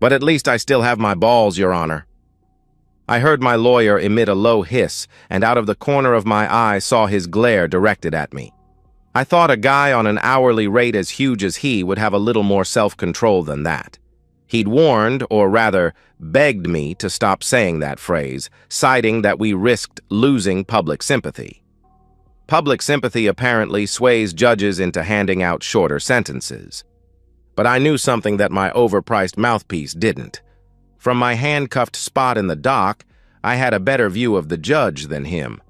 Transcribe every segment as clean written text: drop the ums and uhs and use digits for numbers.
But at least I still have my balls, Your Honor. I heard my lawyer emit a low hiss, and out of the corner of my eye saw his glare directed at me. I thought a guy on an hourly rate as huge as he would have a little more self-control than that. He'd warned, or rather, begged me to stop saying that phrase, citing that we risked losing public sympathy. Public sympathy apparently sways judges into handing out shorter sentences. But I knew something that my overpriced mouthpiece didn't. From my handcuffed spot in the dock, I had a better view of the judge than him.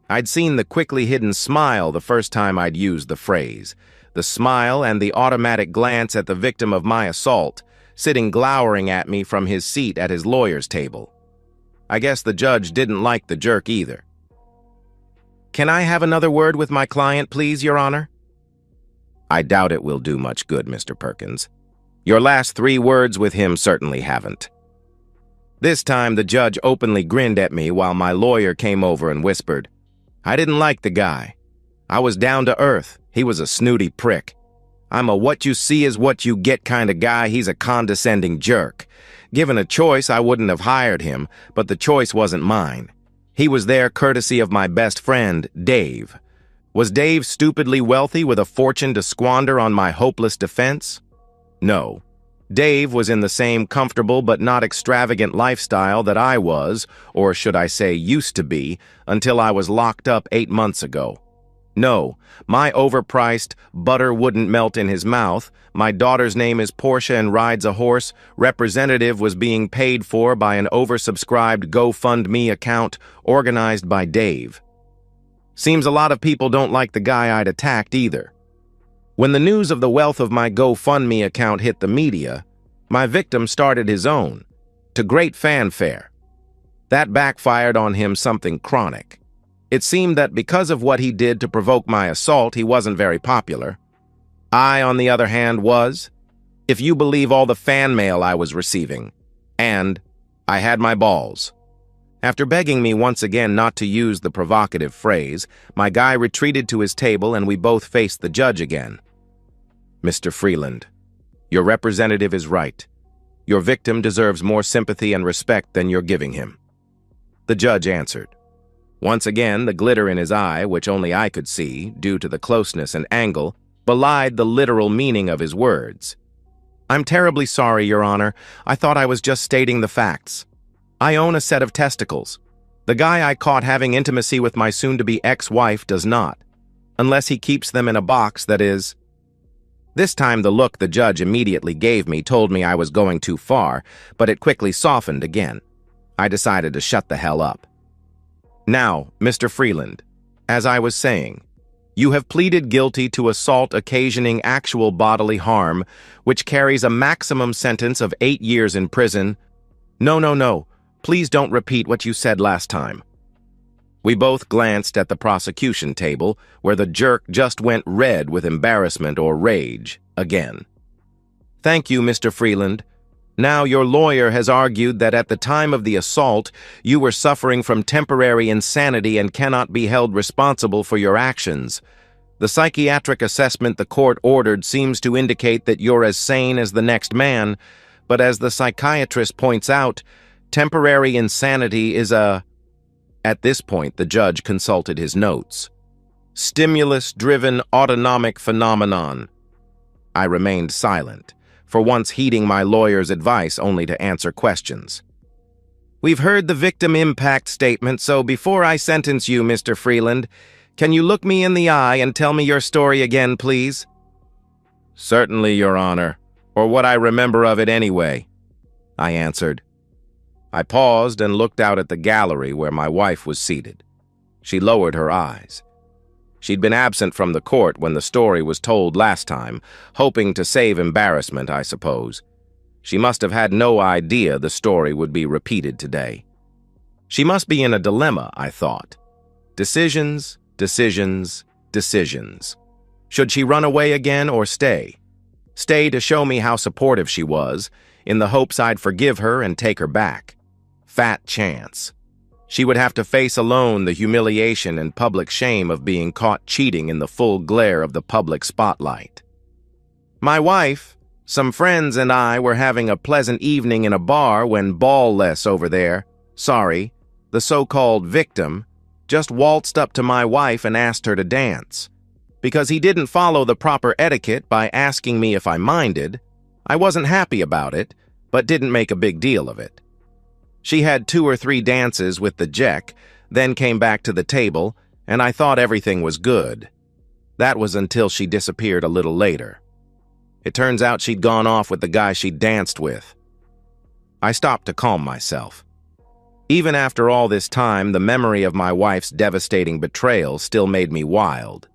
I'd seen the quickly hidden smile the first time I'd used the phrase, the smile and the automatic glance at the victim of my assault, sitting glowering at me from his seat at his lawyer's table. I guess the judge didn't like the jerk either. "Can I have another word with my client, please, Your Honor?" "I doubt it will do much good, Mr. Perkins. Your last 3 words with him certainly haven't." This time, the judge openly grinned at me while my lawyer came over and whispered, "I didn't like the guy. I was down to earth. He was a snooty prick. I'm a what you see is what you get kind of guy. He's a condescending jerk. Given a choice, I wouldn't have hired him, but the choice wasn't mine. He was there courtesy of my best friend, Dave. Was Dave stupidly wealthy with a fortune to squander on my hopeless defense? No. Dave was in the same comfortable but not extravagant lifestyle that I was, or should I say used to be, until I was locked up 8 months ago. No, my overpriced butter wouldn't melt in his mouth, my daughter's name is Portia and rides a horse, representative was being paid for by an oversubscribed GoFundMe account organized by Dave. Seems a lot of people don't like the guy I'd attacked either. When the news of the wealth of my GoFundMe account hit the media, my victim started his own, to great fanfare. That backfired on him something chronic. It seemed that because of what he did to provoke my assault, he wasn't very popular. I, on the other hand, was, if you believe all the fan mail I was receiving. And I had my balls. After begging me once again not to use the provocative phrase, my guy retreated to his table and we both faced the judge again. "Mr. Freeland, your representative is right. Your victim deserves more sympathy and respect than you're giving him." The judge answered. Once again, the glitter in his eye, which only I could see, due to the closeness and angle, belied the literal meaning of his words. "I'm terribly sorry, Your Honor. I thought I was just stating the facts. I own a set of testicles. The guy I caught having intimacy with my soon-to-be ex-wife does not, unless he keeps them in a box that is—" This time the look the judge immediately gave me told me I was going too far, but it quickly softened again. I decided to shut the hell up. "Now, Mr. Freeland, as I was saying, you have pleaded guilty to assault occasioning actual bodily harm, which carries a maximum sentence of 8 years in prison." No. Please don't repeat what you said last time." We both glanced at the prosecution table, where the jerk just went red with embarrassment or rage again. "Thank you, Mr. Freeland. Now, your lawyer has argued that at the time of the assault, you were suffering from temporary insanity and cannot be held responsible for your actions. The psychiatric assessment the court ordered seems to indicate that you're as sane as the next man, but as the psychiatrist points out, temporary insanity is a—" At this point, the judge consulted his notes. "Stimulus-driven autonomic phenomenon." I remained silent, for once heeding my lawyer's advice only to answer questions. "We've heard the victim impact statement, so before I sentence you, Mr. Freeland, can you look me in the eye and tell me your story again, please?" "Certainly, Your Honor, or what I remember of it anyway," I answered. I paused and looked out at the gallery where my wife was seated. She lowered her eyes. She'd been absent from the court when the story was told last time, hoping to save embarrassment, I suppose. She must have had no idea the story would be repeated today. She must be in a dilemma, I thought. Decisions. Should she run away again or stay? Stay to show me how supportive she was, in the hopes I'd forgive her and take her back. Fat chance. She would have to face alone the humiliation and public shame of being caught cheating in the full glare of the public spotlight. My wife, Some friends and I were having a pleasant evening in a bar when Ballless over there, sorry, the so-called victim, just waltzed up to my wife and asked her to dance. Because he didn't follow the proper etiquette by asking me if I minded, I wasn't happy about it, but didn't make a big deal of it. She had 2 or 3 dances with the Jack, then came back to the table, and I thought everything was good. That was until she disappeared a little later. It turns out she'd gone off with the guy she'd danced with. I stopped to calm myself. Even after all this time, the memory of my wife's devastating betrayal still made me wild.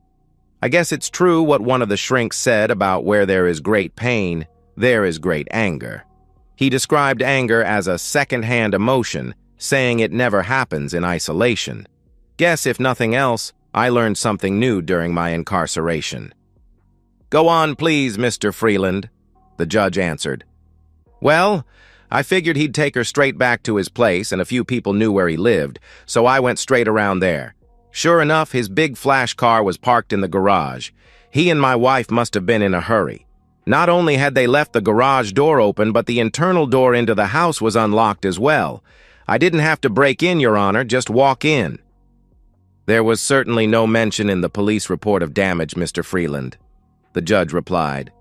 I guess it's true what one of the shrinks said about where there is great pain, there is great anger. He described anger as a second-hand emotion, saying it never happens in isolation. Guess, if nothing else, I learned something new during my incarceration. "Go on, please, Mr. Freeland," the judge answered. "Well, I figured he'd take her straight back to his place, and a few people knew where he lived, so I went straight around there. Sure enough, his big flash car was parked in the garage. He and my wife must have been in a hurry. Not only had they left the garage door open, but the internal door into the house was unlocked as well. I didn't have to break in, Your Honor, just walk in." "There was certainly no mention in the police report of damage, Mr. Freeland," the judge replied.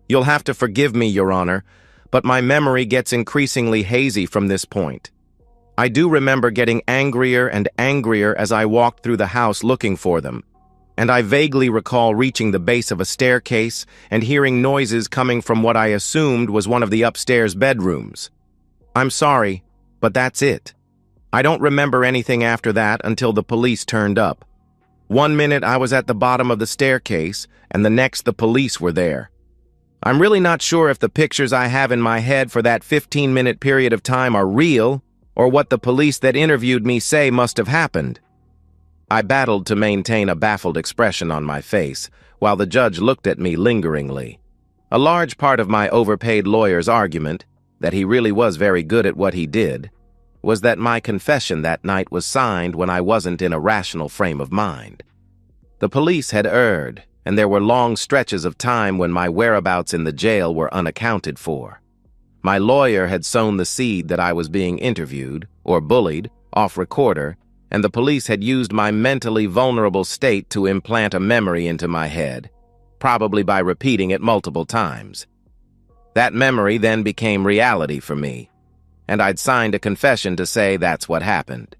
"You'll have to forgive me, Your Honor, but my memory gets increasingly hazy from this point. I do remember getting angrier and angrier as I walked through the house looking for them, and I vaguely recall reaching the base of a staircase and hearing noises coming from what I assumed was one of the upstairs bedrooms. I'm sorry, but that's it. I don't remember anything after that until the police turned up. One minute I was at the bottom of the staircase, and the next the police were there. I'm really not sure if the pictures I have in my head for that 15-minute period of time are real, or what the police that interviewed me say must have happened." I battled to maintain a baffled expression on my face, while the judge looked at me lingeringly. A large part of my overpaid lawyer's argument, that he really was very good at what he did, was that my confession that night was signed when I wasn't in a rational frame of mind. The police had erred, and there were long stretches of time when my whereabouts in the jail were unaccounted for. My lawyer had sown the seed that I was being interviewed, or bullied, off recorder, and the police had used my mentally vulnerable state to implant a memory into my head, probably by repeating it multiple times. That memory then became reality for me, and I'd signed a confession to say that's what happened.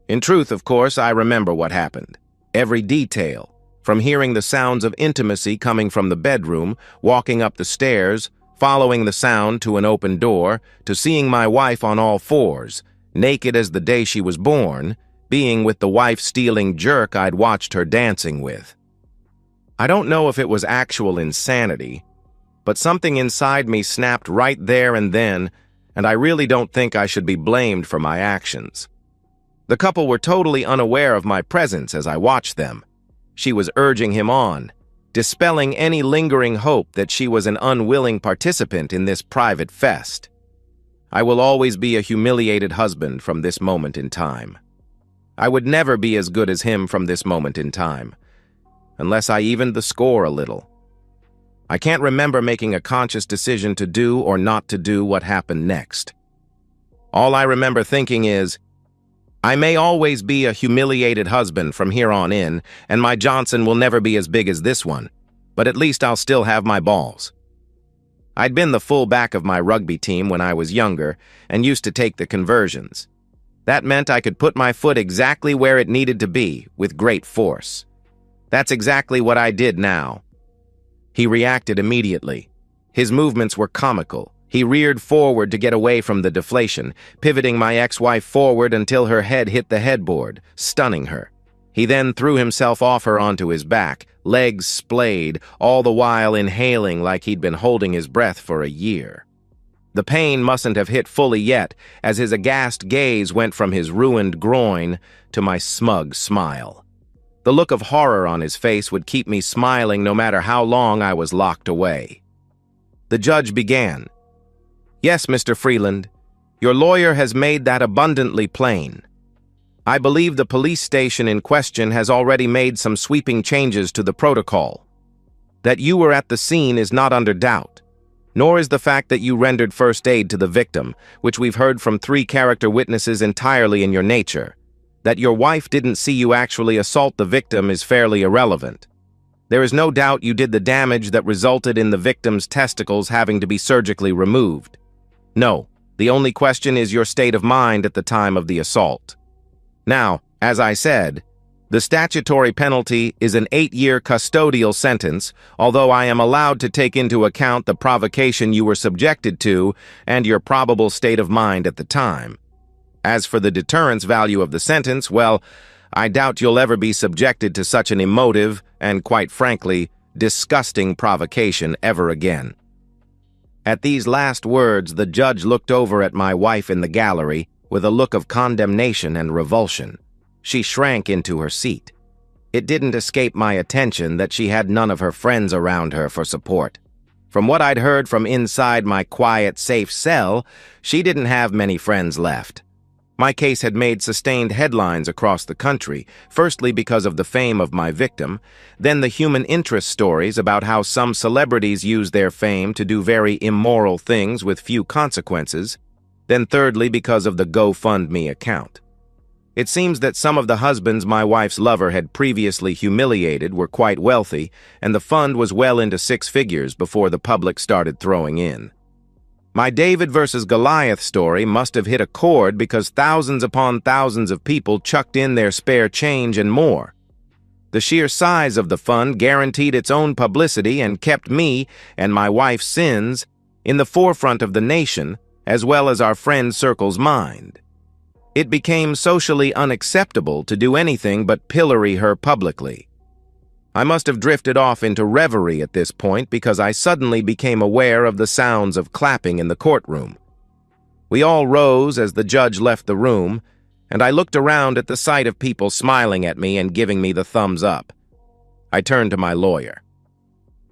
In truth, of course, I remember what happened. Every detail, from hearing the sounds of intimacy coming from the bedroom, walking up the stairs, following the sound to an open door, to seeing my wife on all fours, naked as the day she was born, being with the wife-stealing jerk I'd watched her dancing with. I don't know if it was actual insanity, but something inside me snapped right there and then, and I really don't think I should be blamed for my actions. The couple were totally unaware of my presence as I watched them. She was urging him on, dispelling any lingering hope that she was an unwilling participant in this private fest. I will always be a humiliated husband from this moment in time. I would never be as good as him from this moment in time, unless I evened the score a little. I can't remember making a conscious decision to do or not to do what happened next. All I remember thinking is, I may always be a humiliated husband from here on in, and my Johnson will never be as big as this one, but at least I'll still have my balls. I'd been the fullback of my rugby team when I was younger and used to take the conversions. That meant I could put my foot exactly where it needed to be, with great force. That's exactly what I did now. He reacted immediately. His movements were comical. He reared forward to get away from the deflation, pivoting my ex-wife forward until her head hit the headboard, stunning her. He then threw himself off her onto his back, legs splayed, all the while inhaling like he'd been holding his breath for a year. The pain mustn't have hit fully yet, as his aghast gaze went from his ruined groin to my smug smile. The look of horror on his face would keep me smiling no matter how long I was locked away. The judge began. "Yes, Mr. Freeland, your lawyer has made that abundantly plain. I believe the police station in question has already made some sweeping changes to the protocol. That you were at the scene is not under doubt. Nor is the fact that you rendered first aid to the victim, which we've heard from 3 character witnesses entirely in your nature. That your wife didn't see you actually assault the victim is fairly irrelevant. There is no doubt you did the damage that resulted in the victim's testicles having to be surgically removed. No, the only question is your state of mind at the time of the assault. Now, as I said, the statutory penalty is an 8-year custodial sentence, although I am allowed to take into account the provocation you were subjected to and your probable state of mind at the time. As for the deterrence value of the sentence, well, I doubt you'll ever be subjected to such an emotive and, quite frankly, disgusting provocation ever again. At these last words, the judge looked over at my wife in the gallery with a look of condemnation and revulsion. She shrank into her seat. It didn't escape my attention that she had none of her friends around her for support. From what I'd heard from inside my quiet, safe cell, she didn't have many friends left. My case had made sustained headlines across the country, firstly because of the fame of my victim, then the human interest stories about how some celebrities use their fame to do very immoral things with few consequences, then thirdly because of the GoFundMe account. It seems that some of the husbands my wife's lover had previously humiliated were quite wealthy, and the fund was well into 6 figures before the public started throwing in. My David versus Goliath story must have hit a chord because thousands upon thousands of people chucked in their spare change and more. The sheer size of the fund guaranteed its own publicity and kept me and my wife's sins in the forefront of the nation, as well as our friend circle's mind. It became socially unacceptable to do anything but pillory her publicly. I must have drifted off into reverie at this point because I suddenly became aware of the sounds of clapping in the courtroom. We all rose as the judge left the room, and I looked around at the sight of people smiling at me and giving me the thumbs up. I turned to my lawyer.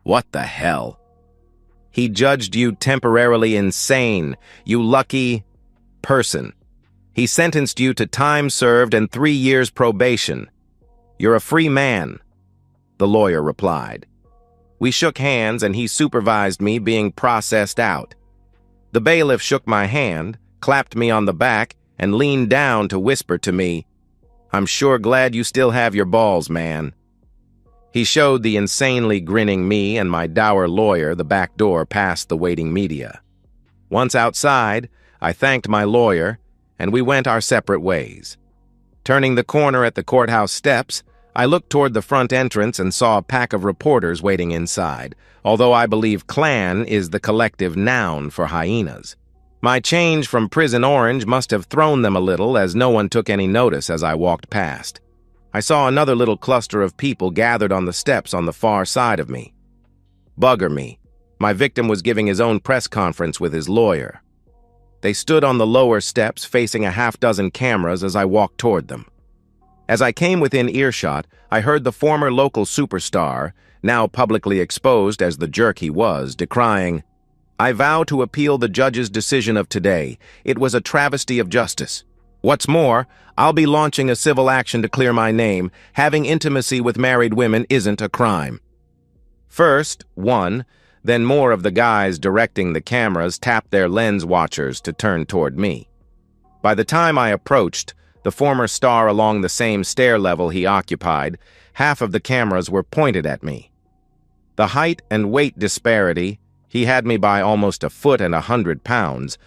"What the hell?" "He judged you temporarily insane, you lucky person. He sentenced you to time served and 3 years probation. You're a free man," the lawyer replied. We shook hands and he supervised me being processed out. The bailiff shook my hand, clapped me on the back, and leaned down to whisper to me, "I'm sure glad you still have your balls, man." He showed the insanely grinning me and my dour lawyer the back door past the waiting media. Once outside, I thanked my lawyer, and we went our separate ways. Turning the corner at the courthouse steps, I looked toward the front entrance and saw a pack of reporters waiting inside, although I believe clan is the collective noun for hyenas. My change from Prison Orange must have thrown them a little, as no one took any notice as I walked past. I saw another little cluster of people gathered on the steps on the far side of me. Bugger me. My victim was giving his own press conference with his lawyer. They stood on the lower steps facing a half-dozen cameras as I walked toward them. As I came within earshot, I heard the former local superstar, now publicly exposed as the jerk he was, decrying, "I vow to appeal the judge's decision of today. It was a travesty of justice. What's more, I'll be launching a civil action to clear my name. Having intimacy with married women isn't a crime." First, one, then more of the guys directing the cameras tapped their lens watchers to turn toward me. By the time I approached, the former star along the same stair level he occupied, half of the cameras were pointed at me. The height and weight disparity, he had me by almost 1 foot and 100 pounds,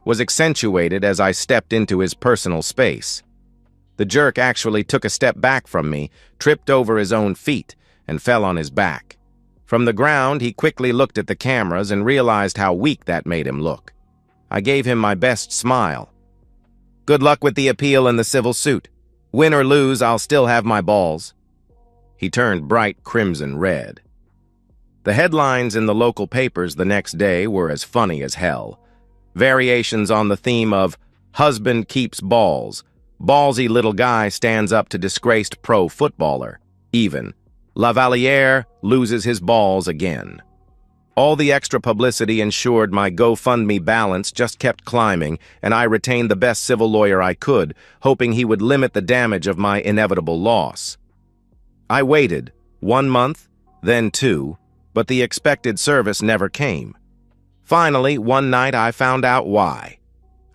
was accentuated as I stepped into his personal space. The jerk actually took a step back from me, tripped over his own feet, and fell on his back. From the ground, he quickly looked at the cameras and realized how weak that made him look. I gave him my best smile. "Good luck with the appeal and the civil suit. Win or lose, I'll still have my balls." He turned bright crimson red. The headlines in the local papers the next day were as funny as hell. Variations on the theme of "Husband keeps balls," "Ballsy little guy stands up to disgraced pro footballer," even "Lavaliere loses his balls again." All the extra publicity ensured my GoFundMe balance just kept climbing, and I retained the best civil lawyer I could, hoping he would limit the damage of my inevitable loss. I waited, 1 month, then 2, but the expected service never came. Finally, one night I found out why.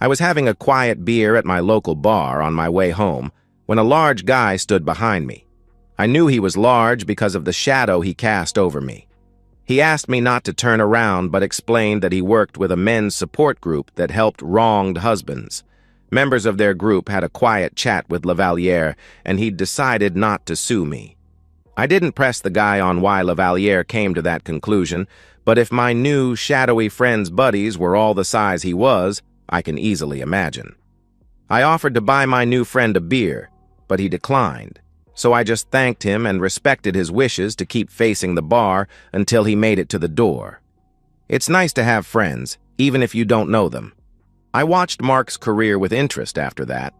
I was having a quiet beer at my local bar on my way home when a large guy stood behind me. I knew he was large because of the shadow he cast over me. He asked me not to turn around but explained that he worked with a men's support group that helped wronged husbands. Members of their group had a quiet chat with Lavalier, and he'd decided not to sue me. I didn't press the guy on why Lavalier came to that conclusion, but if my new, shadowy friend's buddies were all the size he was, I can easily imagine. I offered to buy my new friend a beer, but he declined, so I just thanked him and respected his wishes to keep facing the bar until he made it to the door. It's nice to have friends, even if you don't know them. I watched Mark's career with interest after that.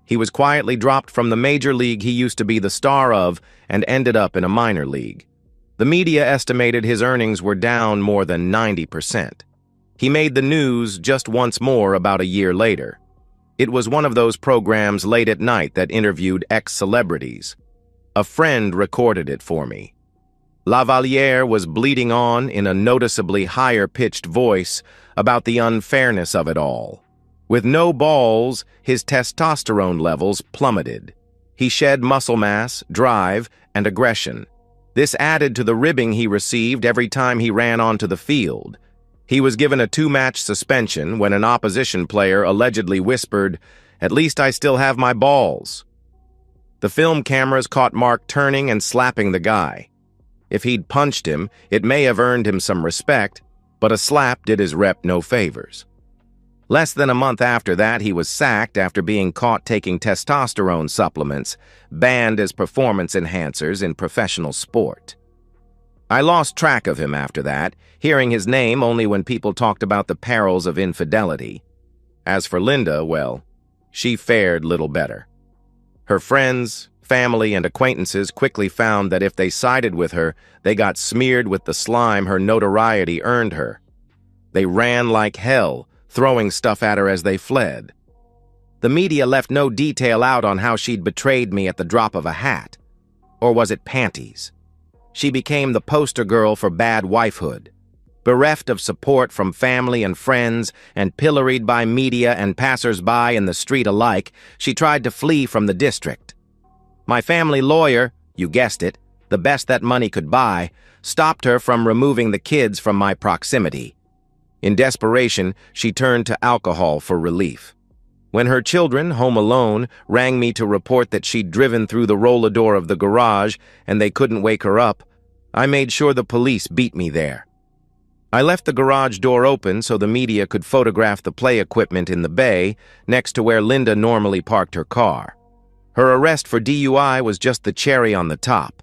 He was quietly dropped from the major league he used to be the star of and ended up in a minor league. The media estimated his earnings were down more than 90%. He made the news just once more about a year later. It was one of those programs late at night that interviewed ex-celebrities. A friend recorded it for me. Lavalier was bleating on in a noticeably higher-pitched voice about the unfairness of it all. With no balls, his testosterone levels plummeted. He shed muscle mass, drive, and aggression. This added to the ribbing he received every time he ran onto the field. He was given a 2-match suspension when an opposition player allegedly whispered, "At least I still have my balls." The film cameras caught Mark turning and slapping the guy. If he'd punched him, it may have earned him some respect, but a slap did his rep no favors. Less than a month after that, he was sacked after being caught taking testosterone supplements, banned as performance enhancers in professional sport. I lost track of him after that, hearing his name only when people talked about the perils of infidelity. As for Linda, well, she fared little better. Her friends, family, and acquaintances quickly found that if they sided with her, they got smeared with the slime her notoriety earned her. They ran like hell, throwing stuff at her as they fled. The media left no detail out on how she'd betrayed me at the drop of a hat. Or was it panties? She became the poster girl for bad wifehood. Bereft of support from family and friends and pilloried by media and passers-by in the street alike, she tried to flee from the district. My family lawyer, you guessed it, the best that money could buy, stopped her from removing the kids from my proximity. In desperation, she turned to alcohol for relief. When her children, home alone, rang me to report that she'd driven through the roller door of the garage and they couldn't wake her up, I made sure the police beat me there. I left the garage door open so the media could photograph the play equipment in the bay next to where Linda normally parked her car. Her arrest for DUI was just the cherry on the top.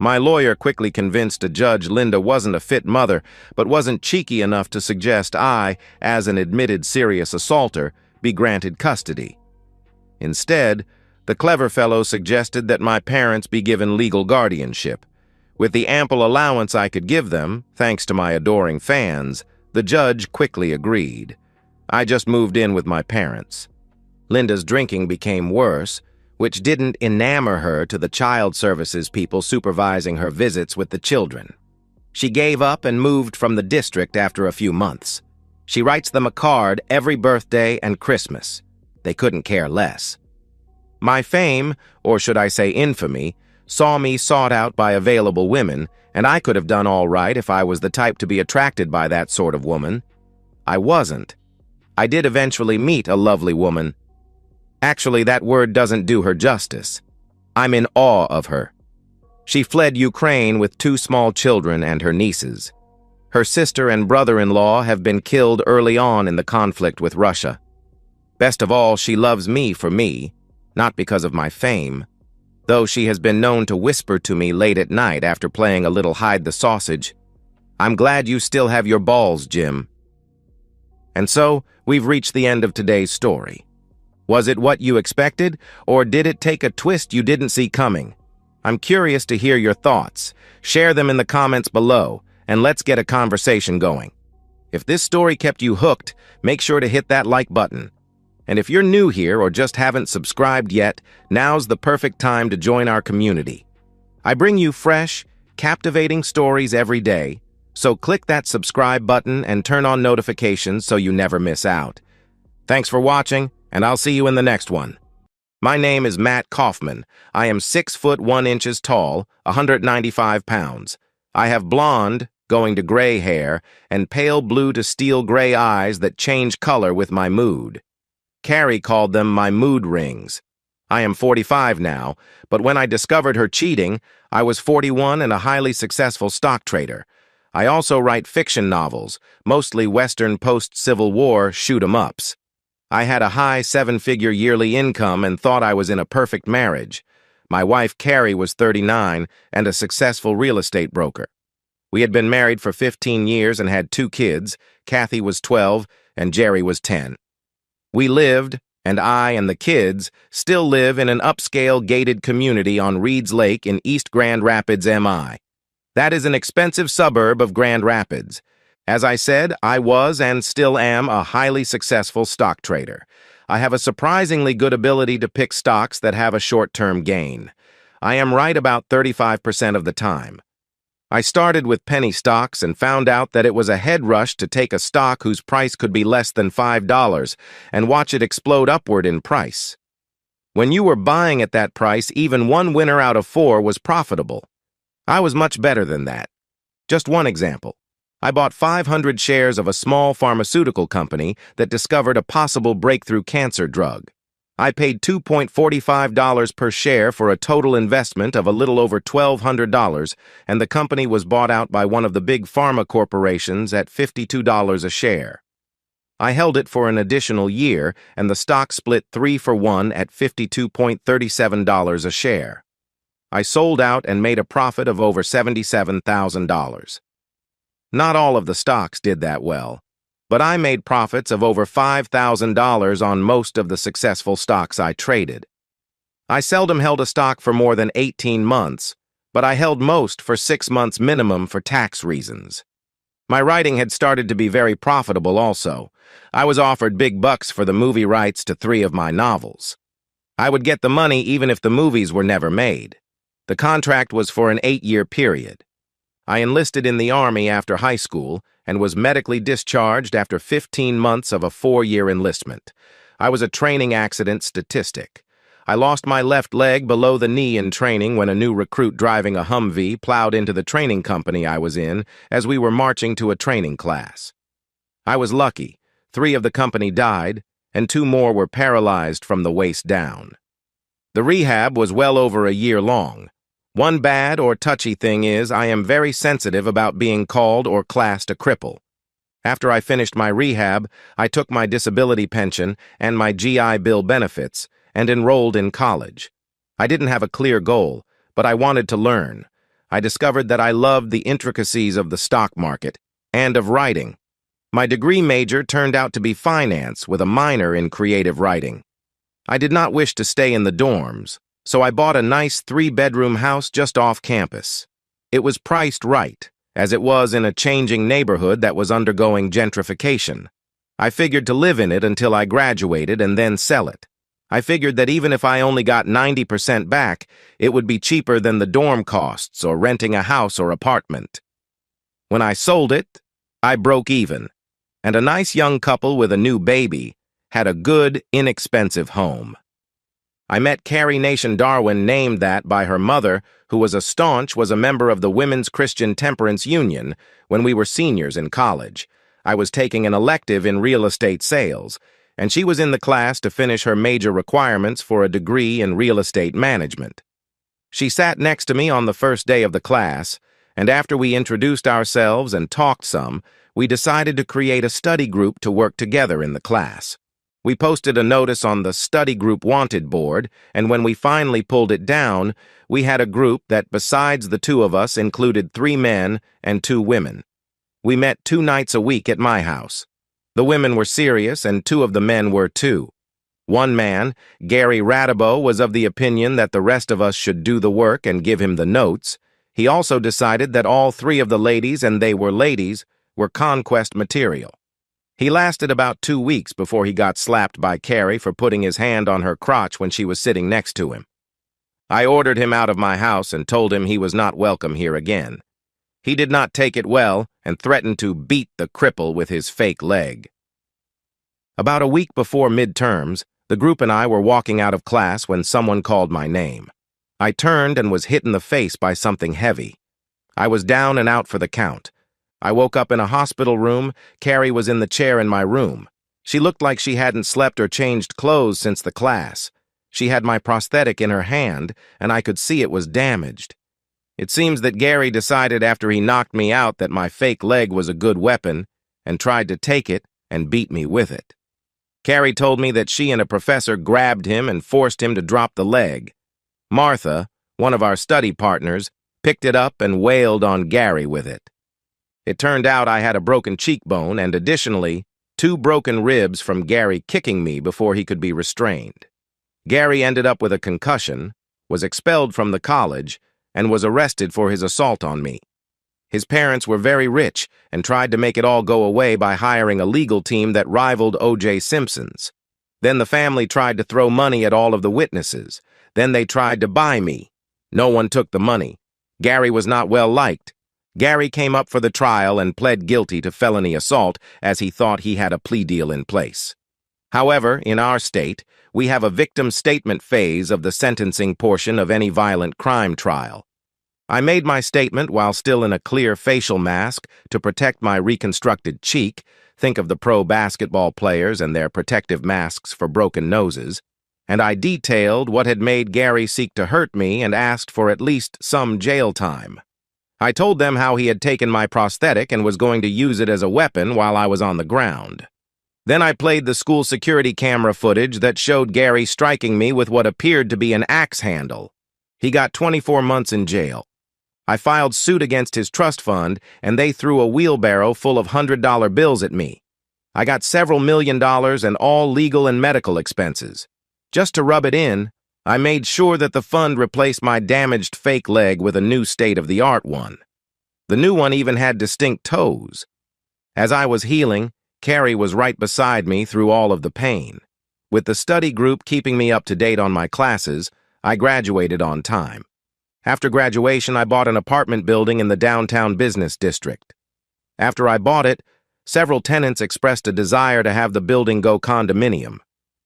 My lawyer quickly convinced a judge Linda wasn't a fit mother, but wasn't cheeky enough to suggest I, as an admitted serious assaulter, be granted custody. Instead, the clever fellow suggested that my parents be given legal guardianship. With the ample allowance I could give them, thanks to my adoring fans, the judge quickly agreed. I just moved in with my parents. Linda's drinking became worse, which didn't enamor her to the child services people supervising her visits with the children. She gave up and moved from the district after a few months. She writes them a card every birthday and Christmas. They couldn't care less. My fame, or should I say infamy, saw me sought out by available women, and I could have done all right if I was the type to be attracted by that sort of woman. I wasn't. I did eventually meet a lovely woman. Actually, that word doesn't do her justice. I'm in awe of her. She fled Ukraine with 2 small children and her nieces. Her sister and brother-in-law have been killed early on in the conflict with Russia. Best of all, she loves me for me, not because of my fame, though she has been known to whisper to me late at night after playing a little hide-the-sausage, "I'm glad you still have your balls, Jim." And so, we've reached the end of today's story. Was it what you expected, or did it take a twist you didn't see coming? I'm curious to hear your thoughts. Share them in the comments below, and let's get a conversation going. If this story kept you hooked, make sure to hit that like button. And if you're new here or just haven't subscribed yet, now's the perfect time to join our community. I bring you fresh, captivating stories every day, So click that subscribe button and turn on notifications so you never miss out. Thanks for watching, and I'll see you in the next one. My name is Matt Kaufman. I am 6 foot 1 inches tall, 195 pounds. I have blonde, going to gray hair, and pale blue to steel gray eyes that change color with my mood. Carrie called them my mood rings. I am 45 now, but when I discovered her cheating, I was 41 and a highly successful stock trader. I also write fiction novels, mostly Western post-Civil War shoot-'em-ups. I had a high 7-figure yearly income and thought I was in a perfect marriage. My wife, Carrie, was 39 and a successful real estate broker. We had been married for 15 years and had 2 kids. Kathy was 12 and Jerry was 10. We lived, and I and the kids still live in an upscale gated community on Reeds Lake in East Grand Rapids, MI. That is an expensive suburb of Grand Rapids. As I said, I was and still am a highly successful stock trader. I have a surprisingly good ability to pick stocks that have a short-term gain. I am right about 35% of the time. I started with penny stocks and found out that it was a head rush to take a stock whose price could be less than $5 and watch it explode upward in price. When you were buying at that price, even one winner out of 4 was profitable. I was much better than that. Just one example. I bought 500 shares of a small pharmaceutical company that discovered a possible breakthrough cancer drug. I paid $2.45 per share for a total investment of a little over $1,200, and the company was bought out by one of the big pharma corporations at $52 a share. I held it for an additional year, and the stock split 3-for-1 at $52.37 a share. I sold out and made a profit of over $77,000. Not all of the stocks did that well, but I made profits of over $5,000 on most of the successful stocks I traded. I seldom held a stock for more than 18 months, but I held most for 6 months minimum for tax reasons. My writing had started to be very profitable also. I was offered big bucks for the movie rights to 3 of my novels. I would get the money even if the movies were never made. The contract was for an 8-year period. I enlisted in the Army after high school and was medically discharged after 15 months of a 4-year enlistment. I was a training accident statistic. I lost my left leg below the knee in training when a new recruit driving a Humvee plowed into the training company I was in as we were marching to a training class. I was lucky. 3 of the company died, and 2 more were paralyzed from the waist down. The rehab was well over a year long. One bad or touchy thing is I am very sensitive about being called or classed a cripple. After I finished my rehab, I took my disability pension and my GI Bill benefits and enrolled in college. I didn't have a clear goal, but I wanted to learn. I discovered that I loved the intricacies of the stock market and of writing. My degree major turned out to be finance with a minor in creative writing. I did not wish to stay in the dorms, so I bought a nice 3-bedroom house just off campus. It was priced right, as it was in a changing neighborhood that was undergoing gentrification. I figured to live in it until I graduated and then sell it. I figured that even if I only got 90% back, it would be cheaper than the dorm costs or renting a house or apartment. When I sold it, I broke even, and a nice young couple with a new baby had a good, inexpensive home. I met Carrie Nation Darwin, named that by her mother, who was a member of the Women's Christian Temperance Union when we were seniors in college. I was taking an elective in real estate sales, and she was in the class to finish her major requirements for a degree in real estate management. She sat next to me on the first day of the class, and after we introduced ourselves and talked some, we decided to create a study group to work together in the class. We posted a notice on the study group wanted board, and when we finally pulled it down, we had a group that, besides the 2 of us, included 3 men and 2 women. We met 2 nights a week at my house. The women were serious, and 2 of the men were too. One man, Gary Radibo, was of the opinion that the rest of us should do the work and give him the notes. He also decided that all 3 of the ladies, and they were ladies, were conquest material. He lasted about 2 weeks before he got slapped by Carrie for putting his hand on her crotch when she was sitting next to him. I ordered him out of my house and told him he was not welcome here again. He did not take it well and threatened to beat the cripple with his fake leg. About a week before midterms, the group and I were walking out of class when someone called my name. I turned and was hit in the face by something heavy. I was down and out for the count. I woke up in a hospital room. Carrie was in the chair in my room. She looked like she hadn't slept or changed clothes since the class. She had my prosthetic in her hand, and I could see it was damaged. It seems that Gary decided after he knocked me out that my fake leg was a good weapon and tried to take it and beat me with it. Carrie told me that she and a professor grabbed him and forced him to drop the leg. Martha, one of our study partners, picked it up and wailed on Gary with it. It turned out I had a broken cheekbone and, additionally, 2 broken ribs from Gary kicking me before he could be restrained. Gary ended up with a concussion, was expelled from the college, and was arrested for his assault on me. His parents were very rich and tried to make it all go away by hiring a legal team that rivaled O.J. Simpson's. Then the family tried to throw money at all of the witnesses. Then they tried to buy me. No one took the money. Gary was not well liked. Gary came up for the trial and pled guilty to felony assault as he thought he had a plea deal in place. However, in our state, we have a victim statement phase of the sentencing portion of any violent crime trial. I made my statement while still in a clear facial mask to protect my reconstructed cheek. Think of the pro basketball players and their protective masks for broken noses. And I detailed what had made Gary seek to hurt me and asked for at least some jail time. I told them how he had taken my prosthetic and was going to use it as a weapon while I was on the ground. Then I played the school security camera footage that showed Gary striking me with what appeared to be an axe handle. He got 24 months in jail. I filed suit against his trust fund, and they threw a wheelbarrow full of $100 bills at me. I got several $1,000,000 and all legal and medical expenses. Just to rub it in, I made sure that the fund replaced my damaged fake leg with a new state-of-the-art one. The new one even had distinct toes. As I was healing, Carrie was right beside me through all of the pain. With the study group keeping me up to date on my classes, I graduated on time. After graduation, I bought an apartment building in the downtown business district. After I bought it, several tenants expressed a desire to have the building go condominium.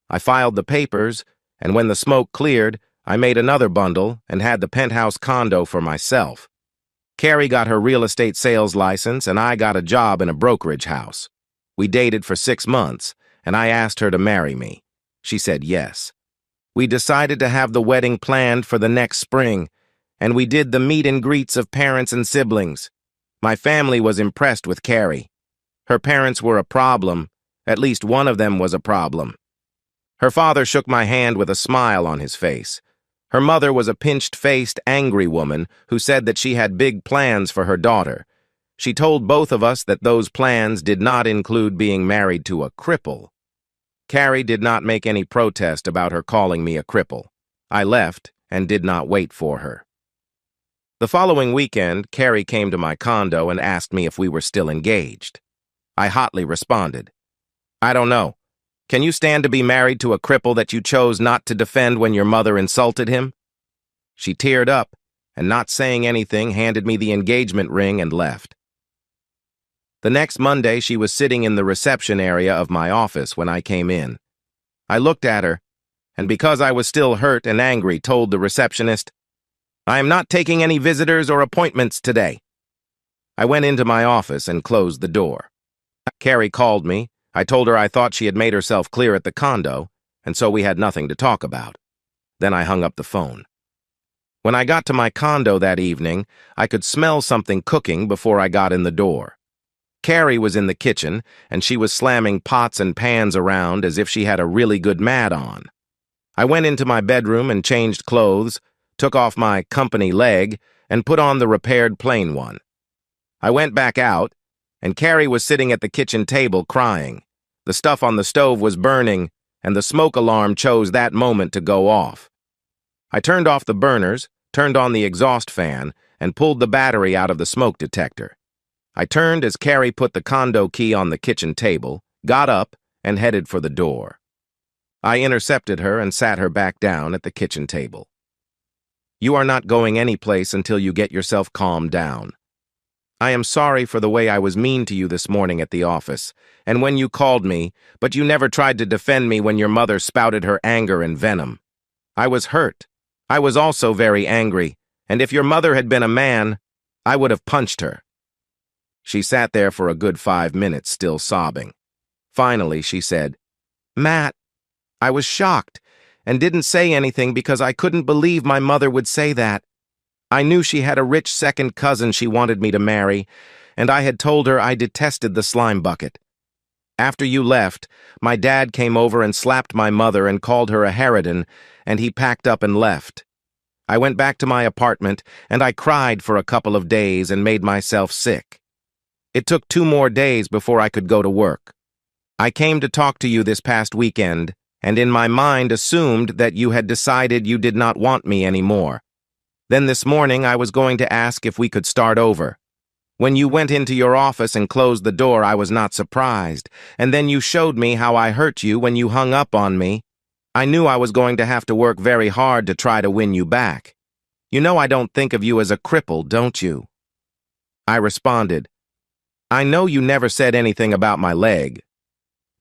I filed the papers, and when the smoke cleared, I made another bundle and had the penthouse condo for myself. Carrie got her real estate sales license, and I got a job in a brokerage house. We dated for 6 months, and I asked her to marry me. She said yes. We decided to have the wedding planned for the next spring, and we did the meet and greets of parents and siblings. My family was impressed with Carrie. Her parents were a problem. At least one of them was a problem. Her father shook my hand with a smile on his face. Her mother was a pinched-faced, angry woman who said that she had big plans for her daughter. She told both of us that those plans did not include being married to a cripple. Carrie did not make any protest about her calling me a cripple. I left and did not wait for her. The following weekend, Carrie came to my condo and asked me if we were still engaged. I hotly responded, "I don't know. Can you stand to be married to a cripple that you chose not to defend when your mother insulted him?" She teared up and, not saying anything, handed me the engagement ring and left. The next Monday, she was sitting in the reception area of my office when I came in. I looked at her, and because I was still hurt and angry, told the receptionist, "I am not taking any visitors or appointments today." I went into my office and closed the door. Carrie called me. I told her I thought she had made herself clear at the condo, and so we had nothing to talk about. Then I hung up the phone. When I got to my condo that evening, I could smell something cooking before I got in the door. Carrie was in the kitchen, and she was slamming pots and pans around as if she had a really good mat on. I went into my bedroom and changed clothes, took off my company leg, and put on the repaired plain one. I went back out, and Carrie was sitting at the kitchen table crying. The stuff on the stove was burning, and the smoke alarm chose that moment to go off. I turned off the burners, turned on the exhaust fan, and pulled the battery out of the smoke detector. I turned as Carrie put the condo key on the kitchen table, got up, and headed for the door. I intercepted her and sat her back down at the kitchen table. "You are not going anyplace until you get yourself calmed down." I am sorry for the way I was mean to you this morning at the office, and when you called me, but you never tried to defend me when your mother spouted her anger and venom. I was hurt. I was also very angry, and if your mother had been a man, I would have punched her." She sat there for a good 5 minutes, still sobbing. Finally, she said, "Matt, I was shocked and didn't say anything because I couldn't believe my mother would say that. I knew she had a rich second cousin she wanted me to marry, and I had told her I detested the slime bucket. After you left, my dad came over and slapped my mother and called her a harridan, and he packed up and left. I went back to my apartment, and I cried for a couple of days and made myself sick. It took 2 more days before I could go to work. I came to talk to you this past weekend, and in my mind assumed that you had decided you did not want me anymore. Then this morning I was going to ask if we could start over. When you went into your office and closed the door, I was not surprised, and then you showed me how I hurt you when you hung up on me. I knew I was going to have to work very hard to try to win you back. You know I don't think of you as a cripple, don't you?" I responded, "I know you never said anything about my leg.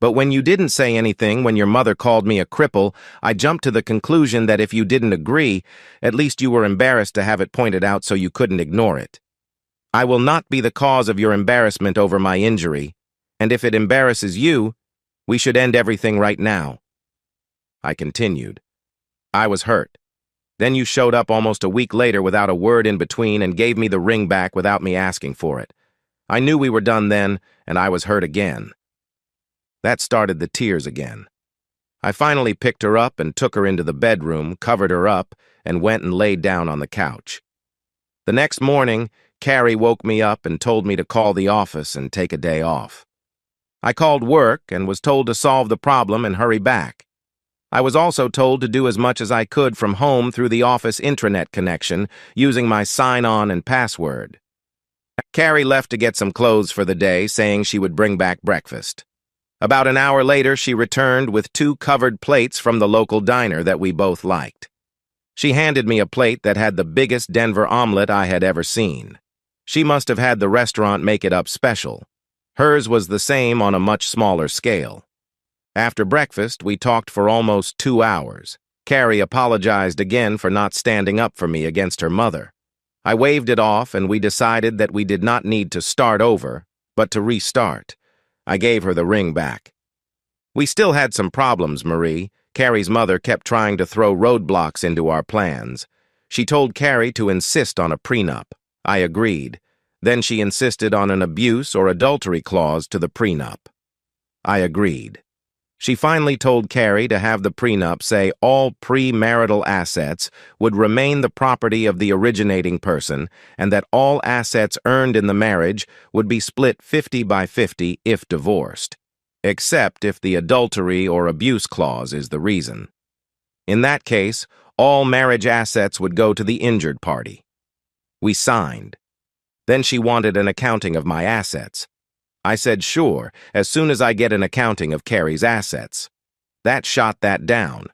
But when you didn't say anything when your mother called me a cripple, I jumped to the conclusion that if you didn't agree, at least you were embarrassed to have it pointed out so you couldn't ignore it. I will not be the cause of your embarrassment over my injury, and if it embarrasses you, we should end everything right now." I continued, "I was hurt. Then you showed up almost a week later without a word in between and gave me the ring back without me asking for it. I knew we were done then, and I was hurt again." That started the tears again. I finally picked her up and took her into the bedroom, covered her up, and went and laid down on the couch. The next morning, Carrie woke me up and told me to call the office and take a day off. I called work and was told to solve the problem and hurry back. I was also told to do as much as I could from home through the office intranet connection, using my sign-on and password. Carrie left to get some clothes for the day, saying she would bring back breakfast. About an hour later, she returned with 2 covered plates from the local diner that we both liked. She handed me a plate that had the biggest Denver omelet I had ever seen. She must have had the restaurant make it up special. Hers was the same on a much smaller scale. After breakfast, we talked for almost 2 hours. Carrie apologized again for not standing up for me against her mother. I waved it off, and we decided that we did not need to start over, but to restart. I gave her the ring back. We still had some problems, Marie. Carrie's mother kept trying to throw roadblocks into our plans. She told Carrie to insist on a prenup. I agreed. Then she insisted on an abuse or adultery clause to the prenup. I agreed. She finally told Carrie to have the prenup say all premarital assets would remain the property of the originating person and that all assets earned in the marriage would be split 50-50 if divorced, except if the adultery or abuse clause is the reason. In that case, all marriage assets would go to the injured party. We signed. Then she wanted an accounting of my assets. I said sure, as soon as I get an accounting of Carrie's assets. That shot that down.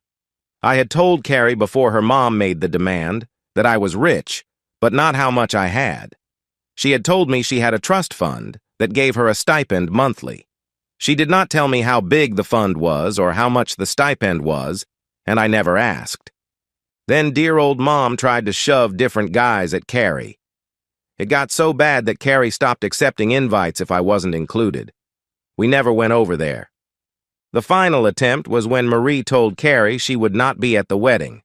I had told Carrie before her mom made the demand that I was rich, but not how much I had. She had told me she had a trust fund that gave her a stipend monthly. She did not tell me how big the fund was or how much the stipend was, and I never asked. Then dear old Mom tried to shove different guys at Carrie. It got so bad that Carrie stopped accepting invites if I wasn't included. We never went over there. The final attempt was when Marie told Carrie she would not be at the wedding.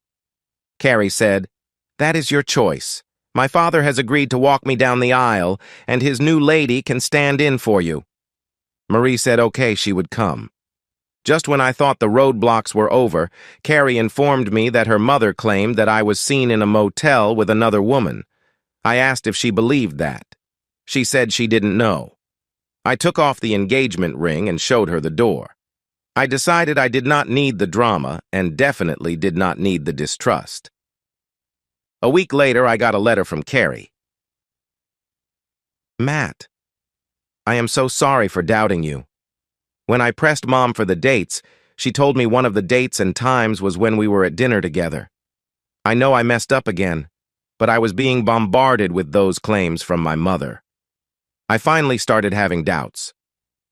Carrie said, "That is your choice. My father has agreed to walk me down the aisle, and his new lady can stand in for you." Marie said okay, she would come. Just when I thought the roadblocks were over, Carrie informed me that her mother claimed that I was seen in a motel with another woman. I asked if she believed that. She said she didn't know. I took off the engagement ring and showed her the door. I decided I did not need the drama and definitely did not need the distrust. A week later, I got a letter from Carrie. "Matt, I am so sorry for doubting you. When I pressed Mom for the dates, she told me one of the dates and times was when we were at dinner together. I know I messed up again, but I was being bombarded with those claims from my mother. I finally started having doubts.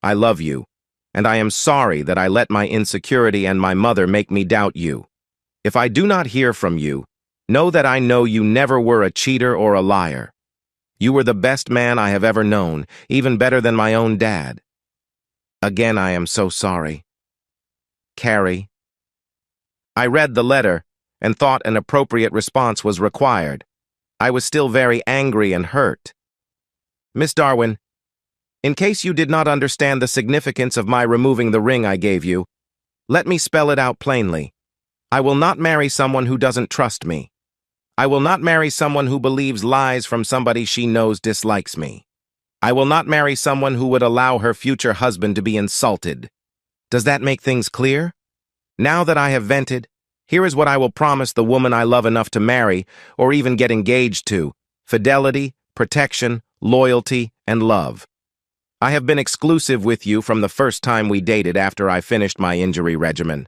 I love you, and I am sorry that I let my insecurity and my mother make me doubt you. If I do not hear from you, know that I know you never were a cheater or a liar. You were the best man I have ever known, even better than my own dad. Again, I am so sorry. Carrie. I read the letter and thought an appropriate response was required. I was still very angry and hurt. Miss Darwin, in case you did not understand the significance of my removing the ring I gave you, let me spell it out plainly. I will not marry someone who doesn't trust me. I will not marry someone who believes lies from somebody she knows dislikes me. I will not marry someone who would allow her future husband to be insulted. Does that make things clear? Now that I have vented, here is what I will promise the woman I love enough to marry or even get engaged to: fidelity, protection, loyalty, and love. I have been exclusive with you from the first time we dated after I finished my injury regimen.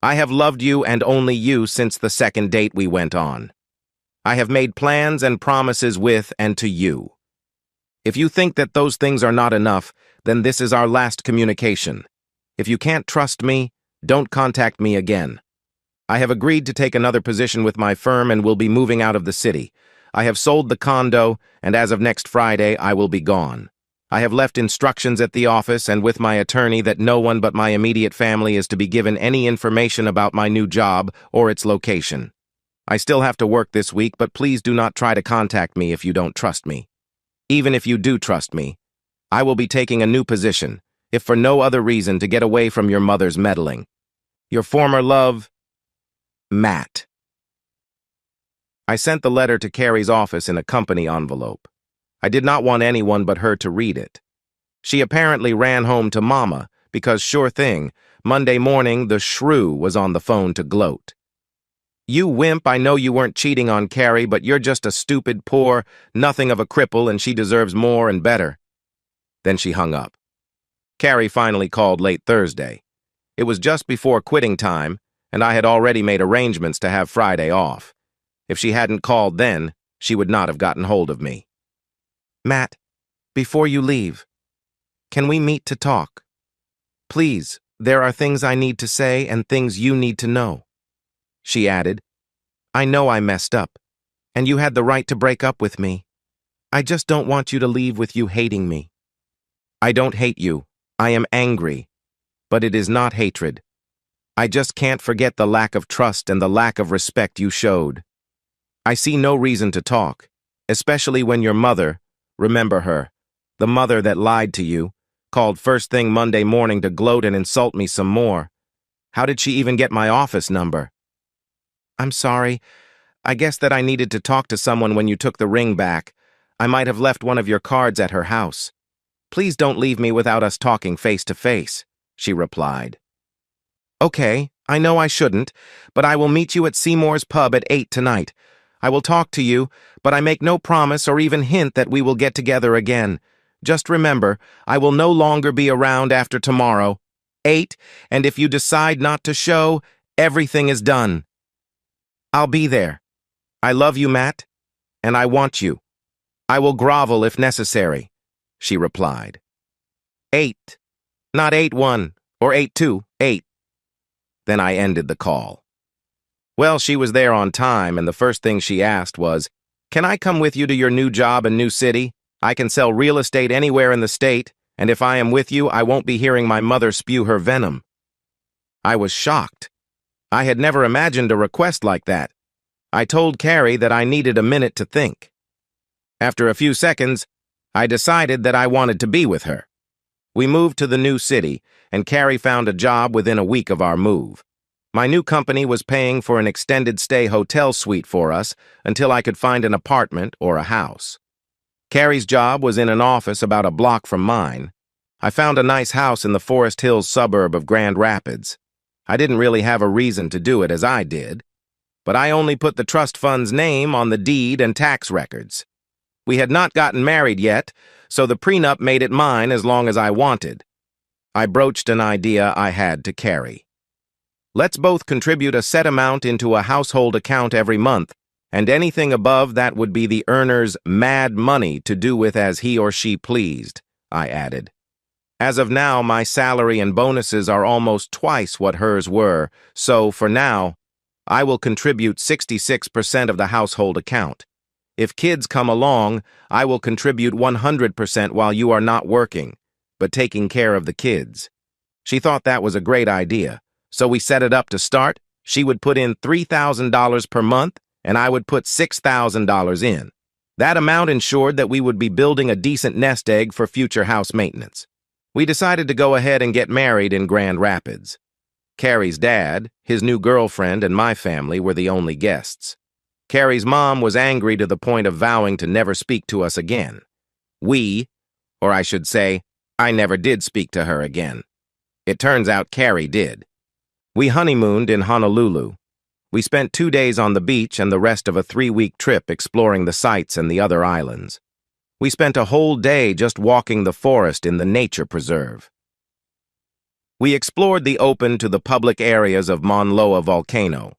I have loved you and only you since the second date we went on. I have made plans and promises with and to you. If you think that those things are not enough, then this is our last communication. If you can't trust me, don't contact me again. I have agreed to take another position with my firm and will be moving out of the city. I have sold the condo, and as of next Friday, I will be gone. I have left instructions at the office and with my attorney that no one but my immediate family is to be given any information about my new job or its location. I still have to work this week, but please do not try to contact me if you don't trust me. Even if you do trust me, I will be taking a new position, if for no other reason to get away from your mother's meddling. Your former love, Matt. I sent the letter to Carrie's office in a company envelope. I did not want anyone but her to read it. She apparently ran home to Mama because, sure thing, Monday morning the shrew was on the phone to gloat. You wimp, I know you weren't cheating on Carrie, but you're just a stupid, poor, nothing of a cripple, and she deserves more and better. Then she hung up. Carrie finally called late Thursday. It was just before quitting time, and I had already made arrangements to have Friday off. If she hadn't called then, she would not have gotten hold of me. Matt, before you leave, can we meet to talk? Please, there are things I need to say and things you need to know. She added, I know I messed up, and you had the right to break up with me. I just don't want you to leave with you hating me. I don't hate you. I am angry, but it is not hatred. I just can't forget the lack of trust and the lack of respect you showed. I see no reason to talk, especially when your mother, remember her, the mother that lied to you, called first thing Monday morning to gloat and insult me some more. How did she even get my office number? I'm sorry. I guess that I needed to talk to someone when you took the ring back. I might have left one of your cards at her house. Please don't leave me without us talking face to face, she replied. Okay, I know I shouldn't, but I will meet you at Seymour's pub at 8 tonight. I will talk to you, but I make no promise or even hint that we will get together again. Just remember, I will no longer be around after tomorrow. 8, and if you decide not to show, everything is done. I'll be there. I love you, Matt, and I want you. I will grovel if necessary, she replied. 8, not 8-1 or 8-2, 8. Then I ended the call. Well, she was there on time, and the first thing she asked was, Can I come with you to your new job and new city? I can sell real estate anywhere in the state, and if I am with you, I won't be hearing my mother spew her venom. I was shocked. I had never imagined a request like that. I told Carrie that I needed a minute to think. After a few seconds, I decided that I wanted to be with her. We moved to the new city, and Carrie found a job within a week of our move. My new company was paying for an extended stay hotel suite for us until I could find an apartment or a house. Carrie's job was in an office about a block from mine. I found a nice house in the Forest Hills suburb of Grand Rapids. I didn't really have a reason to do it as I did, but I only put the trust fund's name on the deed and tax records. We had not gotten married yet, so the prenup made it mine as long as I wanted. I broached an idea I had to Carrie. Let's both contribute a set amount into a household account every month, and anything above that would be the earner's mad money to do with as he or she pleased, I added. As of now, my salary and bonuses are almost twice what hers were, so for now, I will contribute 66% of the household account. If kids come along, I will contribute 100% while you are not working, but taking care of the kids. She thought that was a great idea, so we set it up to start. She would put in $3,000 per month, and I would put $6,000 in. That amount ensured that we would be building a decent nest egg for future house maintenance. We decided to go ahead and get married in Grand Rapids. Carrie's dad, his new girlfriend, and my family were the only guests. Carrie's mom was angry to the point of vowing to never speak to us again. Or I should say, I never did speak to her again. It turns out Carrie did. We honeymooned in Honolulu. We spent 2 days on the beach and the rest of a 3-week trip exploring the sights and the other islands. We spent a whole day just walking the forest in the nature preserve. We explored the open to the public areas of Mauna Loa volcano.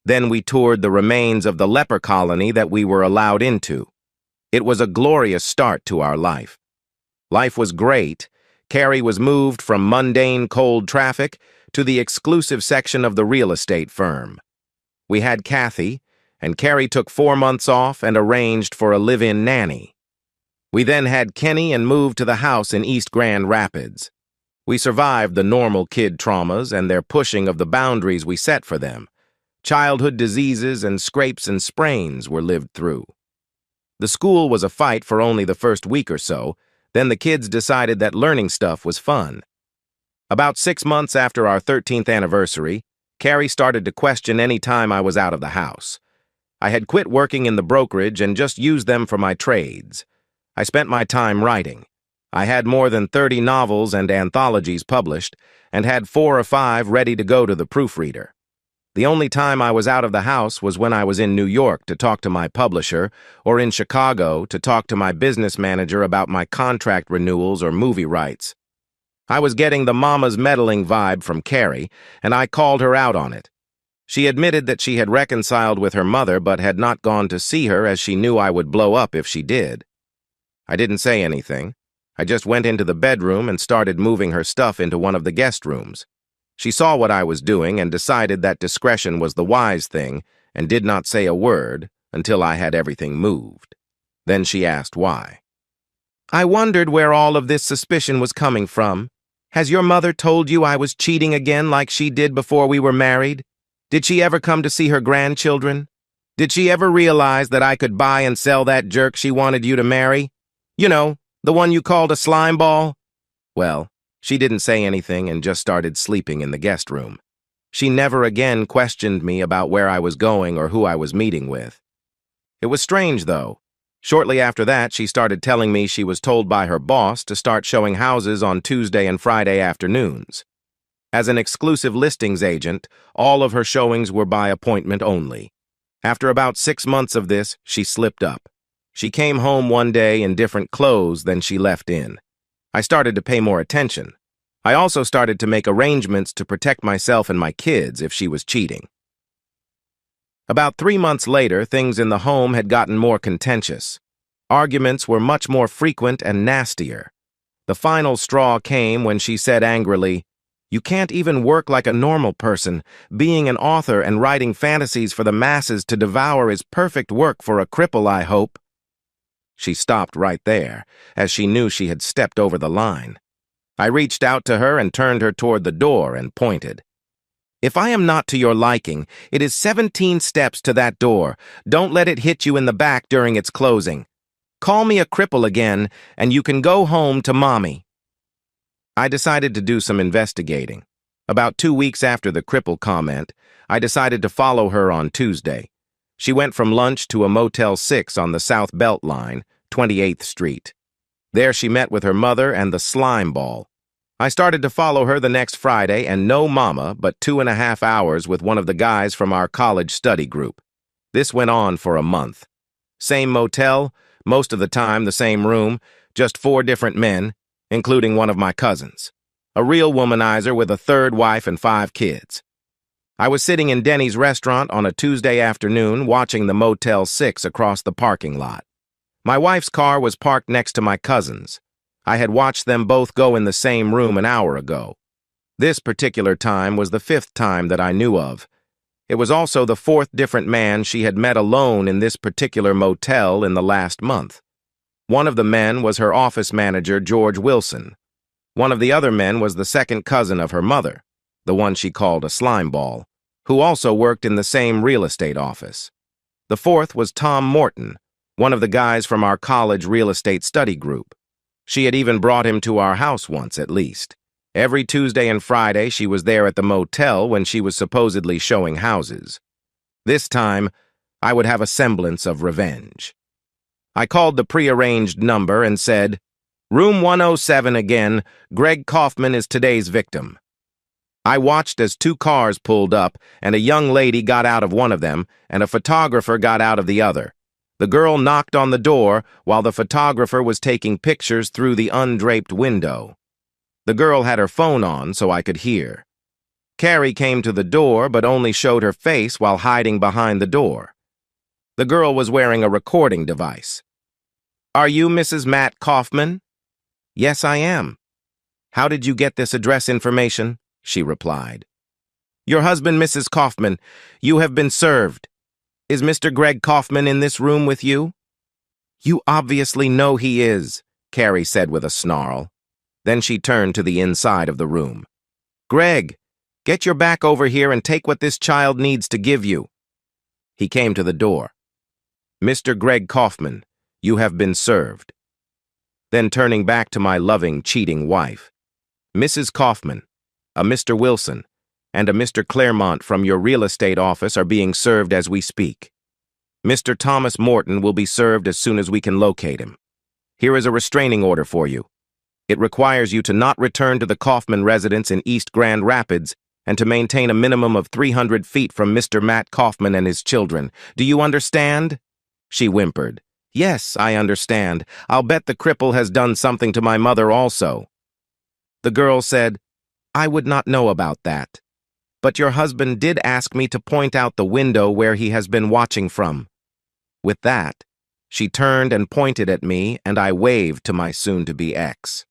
Then we toured the remains of the leper colony that we were allowed into. It was a glorious start to our life. Life was great. Carrie was moved from mundane cold traffic to the exclusive section of the real estate firm. We had Kathy, and Carrie took 4 months off and arranged for a live-in nanny. We then had Kenny and moved to the house in East Grand Rapids. We survived the normal kid traumas and their pushing of the boundaries we set for them. Childhood diseases and scrapes and sprains were lived through. The school was a fight for only the first week or so, then the kids decided that learning stuff was fun. About 6 months after our 13th anniversary, Carrie started to question any time I was out of the house. I had quit working in the brokerage and just used them for my trades. I spent my time writing. I had more than 30 novels and anthologies published, and had 4 or 5 ready to go to the proofreader. The only time I was out of the house was when I was in New York to talk to my publisher, or in Chicago to talk to my business manager about my contract renewals or movie rights. I was getting the mama's meddling vibe from Carrie, and I called her out on it. She admitted that she had reconciled with her mother but had not gone to see her as she knew I would blow up if she did. I didn't say anything. I just went into the bedroom and started moving her stuff into one of the guest rooms. She saw what I was doing and decided that discretion was the wise thing and did not say a word until I had everything moved. Then she asked why. I wondered where all of this suspicion was coming from. Has your mother told you I was cheating again like she did before we were married? Did she ever come to see her grandchildren? Did she ever realize that I could buy and sell that jerk she wanted you to marry? You know, the one you called a slime ball? Well, she didn't say anything and just started sleeping in the guest room. She never again questioned me about where I was going or who I was meeting with. It was strange, though. Shortly after that, she started telling me she was told by her boss to start showing houses on Tuesday and Friday afternoons. As an exclusive listings agent, all of her showings were by appointment only. After about 6 months of this, she slipped up. She came home one day in different clothes than she left in. I started to pay more attention. I also started to make arrangements to protect myself and my kids if she was cheating. About 3 months later, things in the home had gotten more contentious. Arguments were much more frequent and nastier. The final straw came when she said angrily, "You can't even work like a normal person. Being an author and writing fantasies for the masses to devour is perfect work for a cripple, I hope." She stopped right there, as she knew she had stepped over the line. I reached out to her and turned her toward the door and pointed. "If I am not to your liking, it is 17 steps to that door. Don't let it hit you in the back during its closing. Call me a cripple again, and you can go home to Mommy." I decided to do some investigating. About 2 weeks after the cripple comment, I decided to follow her on Tuesday. She went from lunch to a Motel 6 on the South Belt Line, 28th Street. There she met with her mother and the slime ball. I started to follow her the next Friday, and no mama, but 2.5 hours with one of the guys from our college study group. This went on for a month. Same motel, most of the time the same room, just 4 different men, including one of my cousins. A real womanizer with a 3rd wife and 5 kids. I was sitting in Denny's restaurant on a Tuesday afternoon watching the Motel 6 across the parking lot. My wife's car was parked next to my cousin's. I had watched them both go in the same room an hour ago. This particular time was the 5th time that I knew of. It was also the 4th different man she had met alone in this particular motel in the last month. One of the men was her office manager, George Wilson. One of the other men was the second cousin of her mother, the one she called a slimeball, who also worked in the same real estate office. The 4th was Tom Morton, one of the guys from our college real estate study group. She had even brought him to our house once, at least. Every Tuesday and Friday, she was there at the motel when she was supposedly showing houses. This time, I would have a semblance of revenge. I called the prearranged number and said, "Room 107 again. Greg Kaufman is today's victim." I watched as 2 cars pulled up, and a young lady got out of one of them, and a photographer got out of the other. The girl knocked on the door while the photographer was taking pictures through the undraped window. The girl had her phone on so I could hear. Carrie came to the door but only showed her face while hiding behind the door. The girl was wearing a recording device. "Are you Mrs. Matt Kaufman?" "Yes, I am." "How did you get this address information?" she replied. "Your husband, Mrs. Kaufman, you have been served. Is Mr. Greg Kaufman in this room with you?" "You obviously know he is," Carrie said with a snarl. Then she turned to the inside of the room. "Greg, get your back over here and take what this child needs to give you." He came to the door. "Mr. Greg Kaufman, you have been served." Then turning back to my loving, cheating wife. "Mrs. Kaufman, a Mr. Wilson, and a Mr. Claremont from your real estate office are being served as we speak. Mr. Thomas Morton will be served as soon as we can locate him. Here is a restraining order for you. It requires you to not return to the Kaufman residence in East Grand Rapids and to maintain a minimum of 300 feet from Mr. Matt Kaufman and his children. Do you understand?" She whimpered. "Yes, I understand. I'll bet the cripple has done something to my mother also." The girl said, "I would not know about that. But your husband did ask me to point out the window where he has been watching from." With that, she turned and pointed at me, and I waved to my soon-to-be ex.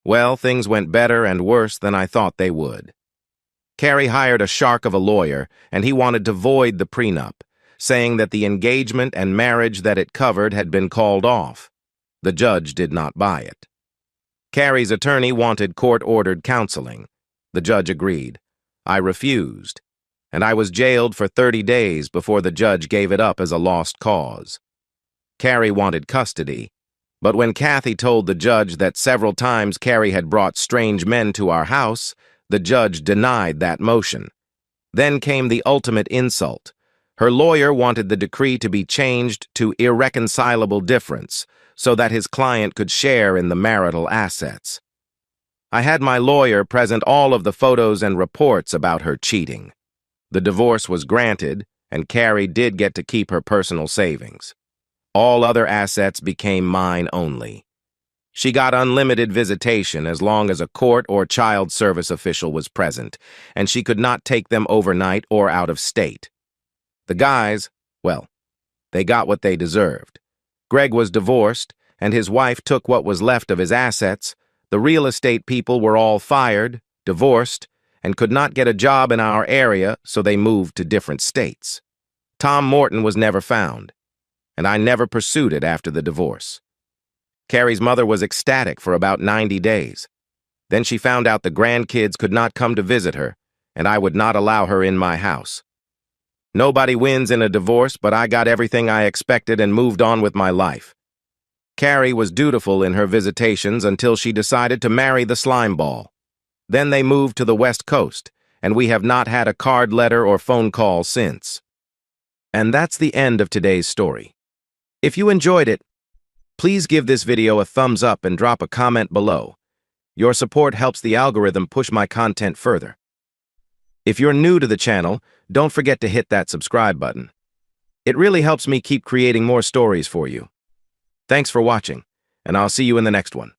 Well, things went better and worse than I thought they would. Carrie hired a shark of a lawyer, and he wanted to void the prenup, saying that the engagement and marriage that it covered had been called off. The judge did not buy it. Carrie's attorney wanted court-ordered counseling. The judge agreed. I refused, and I was jailed for 30 days before the judge gave it up as a lost cause. Carrie wanted custody, but when Kathy told the judge that several times Carrie had brought strange men to our house, the judge denied that motion. Then came the ultimate insult. Her lawyer wanted the decree to be changed to irreconcilable difference so that his client could share in the marital assets. I had my lawyer present all of the photos and reports about her cheating. The divorce was granted, and Carrie did get to keep her personal savings. All other assets became mine only. She got unlimited visitation as long as a court or child service official was present, and she could not take them overnight or out of state. The guys, well, they got what they deserved. Greg was divorced, and his wife took what was left of his assets. The real estate people were all fired, divorced, and could not get a job in our area, so they moved to different states. Tom Morton was never found, and I never pursued it after the divorce. Carrie's mother was ecstatic for about 90 days. Then she found out the grandkids could not come to visit her, and I would not allow her in my house. Nobody wins in a divorce, but I got everything I expected and moved on with my life. Carrie was dutiful in her visitations until she decided to marry the slimeball. Then they moved to the West Coast, and we have not had a card letter or phone call since. And that's the end of today's story. If you enjoyed it, please give this video a thumbs up and drop a comment below. Your support helps the algorithm push my content further. If you're new to the channel, don't forget to hit that subscribe button. It really helps me keep creating more stories for you. Thanks for watching, and I'll see you in the next one.